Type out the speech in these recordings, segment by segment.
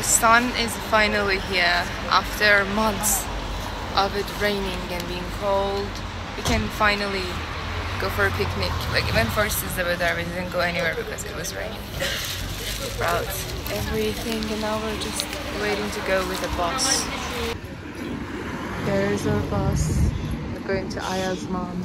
The sun is finally here after months of it raining and being cold. We can finally go for a picnic. Like even first is the weather, we didn't go anywhere because it was raining. We brought everything and now we're just waiting to go with the bus. There's our bus. We're going to Aya's mom.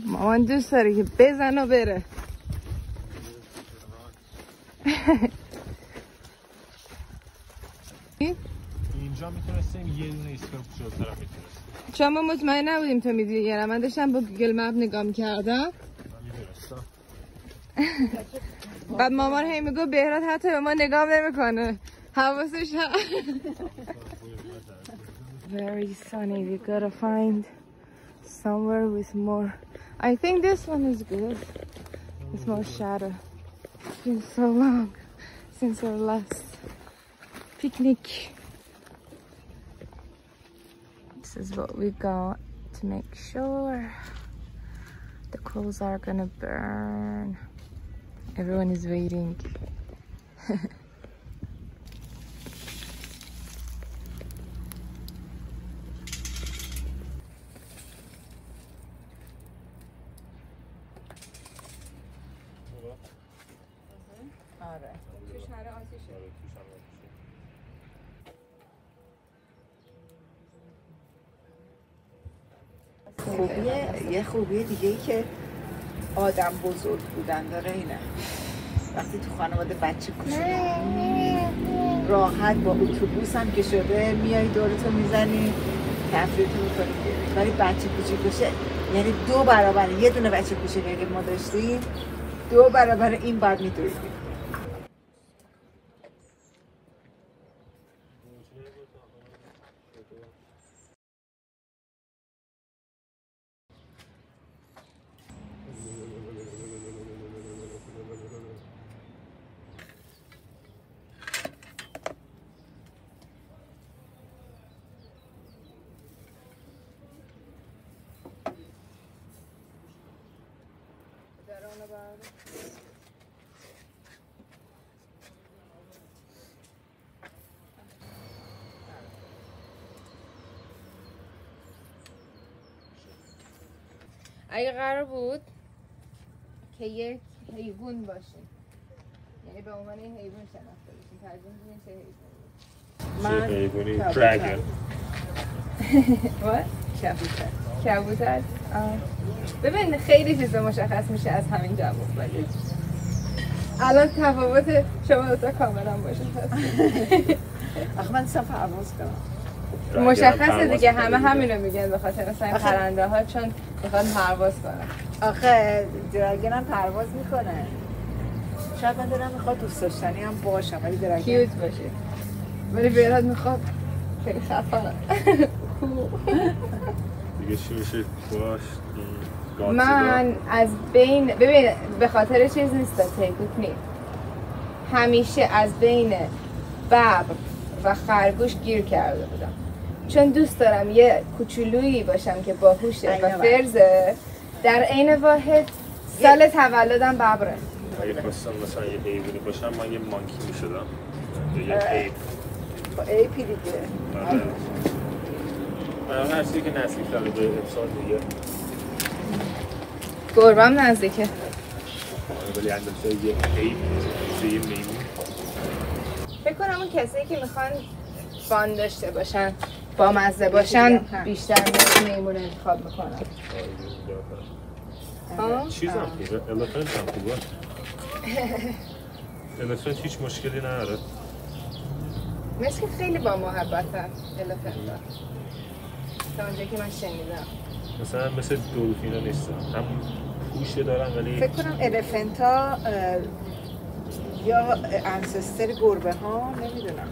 مامان دوست داره که بزن و بره. اینجا میتونستیم یه دونه ایستگاه جلوتر هم میتونستیم. چون ما مطمئن نبودیم تو میدونی یه من داشتم با گوگل مپ نگاه میکردم. بعد مامان هی میگو بهراد حتی به ما نگاه نمیکنه. حواسش Very sunny. We gotta find somewhere with more. I think this one is good. It's more shadow. It's been so long since our last picnic. This is what we got to make sure the clothes are gonna burn. Everyone is waiting. یه خوبیه دیگه ای که آدم بزرگ بودن داره اینه. وقتی تو خانواده بچه کوچولو راحت با اتوبوس هم که شده میای دورتو میزنی تفریحتو میکنی. ولی بچه کوچیک باشه یعنی 2 برابر یه دونه بچه کوچیک که ما داشتیم 2 برابر این بعد میدویدیم. اگه قرار بود که یک حیوان باشیم یعنی به عنوان حیوان شناخته بشیم ترجمه بدین چه حیوانی؟ چه حیوانی؟ دراگون. What? کبوتر. ببین خیلی چیزا مشخص میشه از همین جواب ولی الان تفاوت شما دوتا کاملا مشخصه. آخه من دوستم پرواز کنم. مشخصه دیگه همه همینو میگن به خاطر مثلا پرنده ها چون میخوان پرواز کنن. آخه دراگون هم پرواز میکنه. شاید من دلم میخواد دوست داشتنی هم باشم ولی دراگون کیوت باشه. ولی بهراد میخواد خیلی خفنه. دیگه چی میشه باش؟ من از بین ببین به خاطر چیز نیست تیکوت نیست. همیشه از بین ببر و خرگوش گیر کرده بودم چون دوست دارم یه کوچولویی باشم که باهوشه و فرزه در عین واحد سال تولدم ببره. اگه خواستم مثلا یه حیوانی باشم من یه مانکی میشدم یا یه ایپ. با ایپی دیگه من هر چیزی که نزدیک داره به انسان دیگه. گربه هم نزدیکه ولی اندازه یه ایپ یه میمون. فکر کنم اون کسایی که میخوان فان داشته باشن با مزه باشن بیشتر میمون انتخاب میکنن. چیز هم خوبه، الفنت هم خوبه. الفنت هیچ مشکلی نداره. مثل خیلی با محبت هم الفنت ها تا اونجایی که من شنیدم مثلا مثل دولفین ها نیستن هم پوشه دارن ولی فکر کنم الفنت ها یا انسستر گربه ها نمیدونم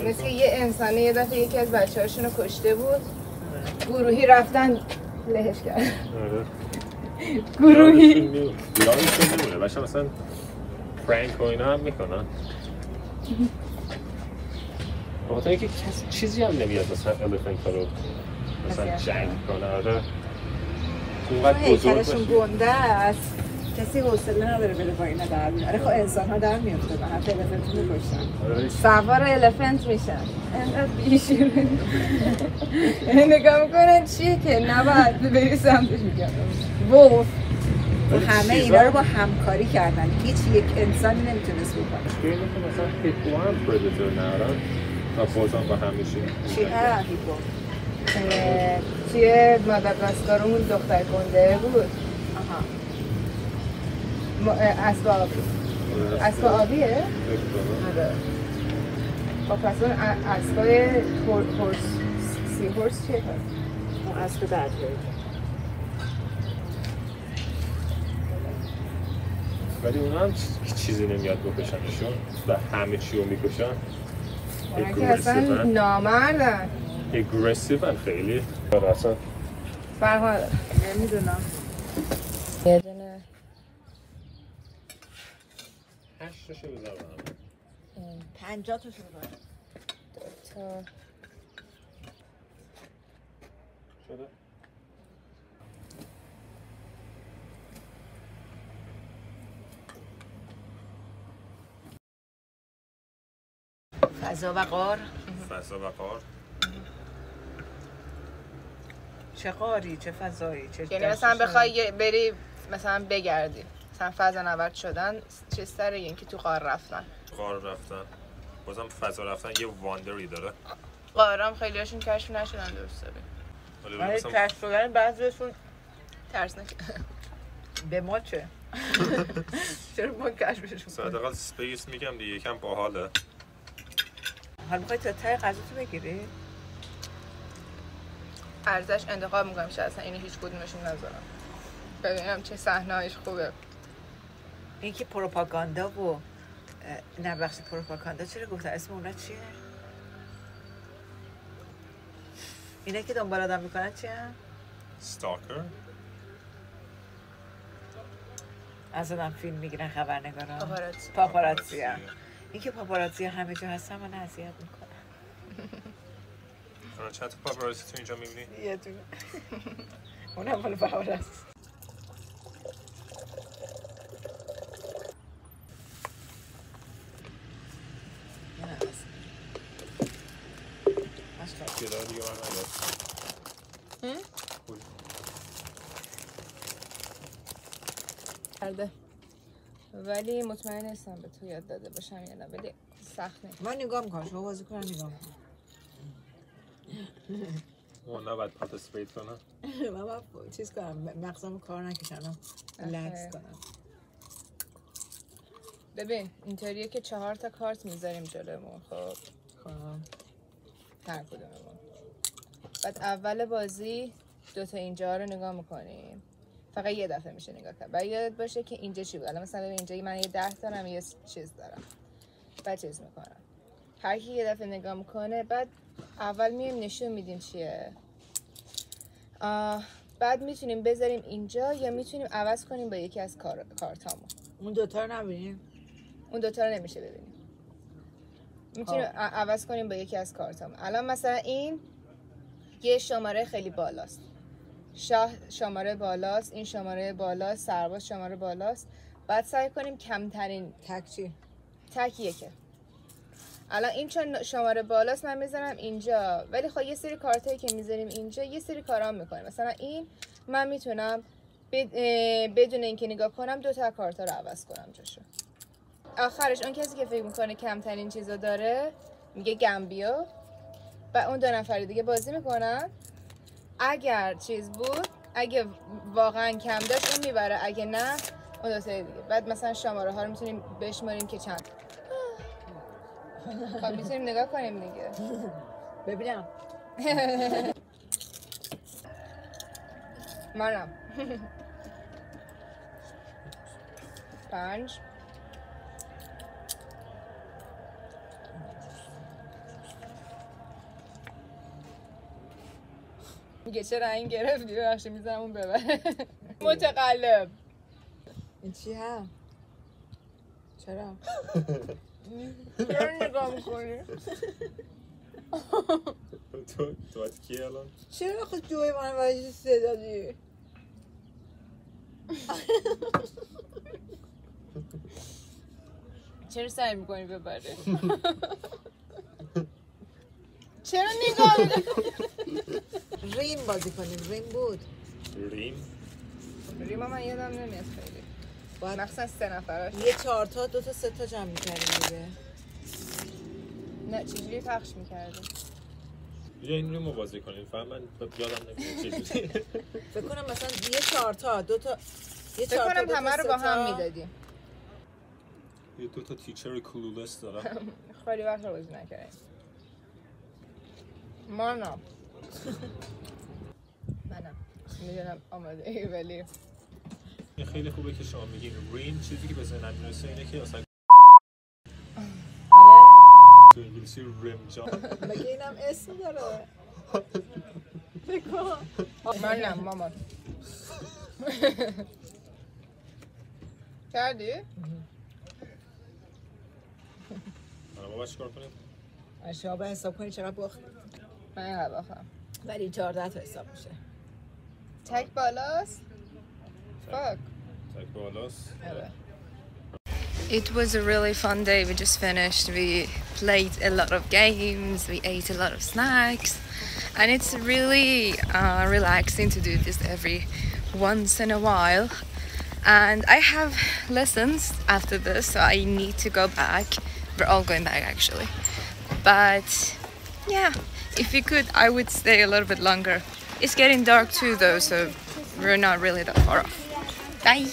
مثل که یه انسان یه دفعه یکی از بچه‌هاشون رو کشته بود، گروهی رفتن لهش کرد. آره. گروهی یادشون نمیره. بچه مثلا پرانک و اینا هم میکنن. بخاطر اینکه چیزی هم نمیاد مثلا الیفنت ها رو مثلا جنگ کنه. آره. اونقدر بزرگ هیکلشون گنده است. کسی حوصله نداره بره با اینا در بیاره. خب انسان ها در میافتادن، حتی الیفنت رو می‌کشتن. سوار الیفنت میشن. اینقدر بیشوره. نگاه میکنن چیه که نباید بری سمتش میگم. وولف. و همه اینا رو با همکاری کردن. هیچ یک انسانی نمیتونست بکنه. مشکلی که مثلا هیپو هم پردیتور ندارن و بازم با هم میشین. چیه هیپو؟ توی ماداگاسکار اون دختر گنده بود. اسب آبی. اسب آبیه؟ آره. با پس اون اسبای هورس سی هورس چیه کار؟ اون اسب درجه. ولی اونا هم چیزی نمیاد بکشنشون و همه چی رو میکشن. اونا که اصلا نامردن. اگریسیون خیلی. اصلا فرهاد نمیدونم. یه دونه 8 تاشو بذار برام. 50 تاشو بذار. 2 تا شده؟ فضا و غار. فضا و غار. چه غاری، چه فضایی، چه یعنی مثلا بخوای بری مثلا بگردی مثلا فضا نورد شدن چه سره این که تو غار رفتن بازم فضا رفتن یه واندری داره. غارام خیلی هاشون کشف نشدن درسته ولی کشف شدن بعضیشون ترس نکن به ما چه؟ چرا ما کشفشون کنیم؟ حداقل سپیس میگم دیگه یکم باحاله. حالا میخوای تا ته غذاتو بگیری؟ ارزش انتخاب میکنم شاید اصلا اینو هیچ کدومشون نذارم ببینم چه صحنه‌اش خوبه. این که پروپاگاندا و نه بخش پروپاگاندا چرا گفتن اسم اونا چیه؟ اینا که دنبال آدم میکنن چیه؟ ستاکر. از آدم فیلم میگیرن خبرنگارا. پاپاراتزی. این که پاپاراتزی همه جا هستن من اذیت میکنن. چند تا پاپاراتزی تو اینجا میبینی؟ یه دونه. اونم مال بهار است. دیگه دیگه من کرده ولی مطمئن نیستم به تو یاد داده باشم یا نه ولی سخت نیست. من نگاه میکنم شما بازی کنم نگاه میکنم. من نباید پارتیسیپیت کنم. من باید چیز کنم مغزمو کار نکشنم ریلکس کنم. ببین اینطوریه که 4 تا کارت میذاریم جلومون. خب هر کدوممون بعد اول بازی 2 تا اینجا رو نگاه میکنیم. فقط یه دفعه میشه نگاه کرد. باید یادت باشه که اینجا چی بود. مثلا ببین اینجا من یه 10 دارم یه چیز دارم. بعد چیز میکنم. هر کی یه دفعه نگاه میکنه بعد اول میایم نشون میدیم چیه. بعد میتونیم بذاریم اینجا یا میتونیم عوض کنیم با یکی از کارتامون. اون دوتا رو نبینیم؟ اون دوتا رو نمیشه ببینیم. میتونیم عوض کنیم با یکی از کارتامون. الان مثلا این یه شماره خیلی بالاست. شاه شماره بالاست، این شماره بالاست، سرباز شماره بالاست. بعد سعی کنیم کمترین تک چی؟ تک یکه. الان این چون شماره بالاست من میذارم اینجا ولی خب یه سری کارتایی که میذاریم اینجا یه سری کارام میکنیم. مثلا این من میتونم بدون اینکه نگاه کنم 2 تا کارتا رو عوض کنم جاشو. آخرش اون کسی که فکر میکنه کمترین چیزا داره میگه گمبیو و اون 2 نفر دیگه بازی میکنن. اگر چیز بود اگه واقعا کم داشت اون میبره اگه نه اون 2 تا دیگه. بعد مثلا شماره ها رو میتونیم بشماریم که چند. خب میتونیم نگاه کنیم دیگه. ببینم. منم 5 میگه چرا این گرفتی بخشی میزنم اون ببره. متقلب. این چی هم؟ چرا؟ چرا نگاه میکنی؟ تو باید کیه الان؟ چرا خود جوی من وجه صدا دادی؟ چرا سعی میکنی ببره؟ چرا نگاه میکنی؟ ریم بازی کنیم. ریم بود. ریم من یادم نمیاد خیلی. باید مخصوصا 3 نفراش. یه 4 تا 2 تا 3 تا جمع می‌کردیم دیگه. نه چجوری پخش میکردیم؟ بیا این رو بازی کنیم. فهم من یادم نمیاد چجوری. فکر کنم مثلا یه 4 تا 2 تا یه 4 تا فکر کنم همه رو با هم میدادیم. یه 2 تا تیچر کلولس دارم. خیلی وقت بازی نکردیم. منم میدونم آماده ای ولی این خیلی خوبه که شما میگین رین. چیزی که به ذهنم میرسه اینه که اصلا آره تو انگلیسی ریم جان. مگه اینم اسم داره؟ فکر کنم منم مامان کردی؟ ما باید چیکار کنیم؟ شما حساب کنی چقدر باخت. من اینقدر باختم ولی 14 تا حساب میشه. تک بالاست؟ فاک تک بالاست. It was a really fun day. We just finished. We played a lot of games. We ate a lot of snacks. And it's really relaxing to do this every once in a while. And I have lessons after this, so I need to go back. We're all going back actually. But yeah, if we could, I would stay a little bit longer. It's getting dark too though, so we're not really that far off. Bye!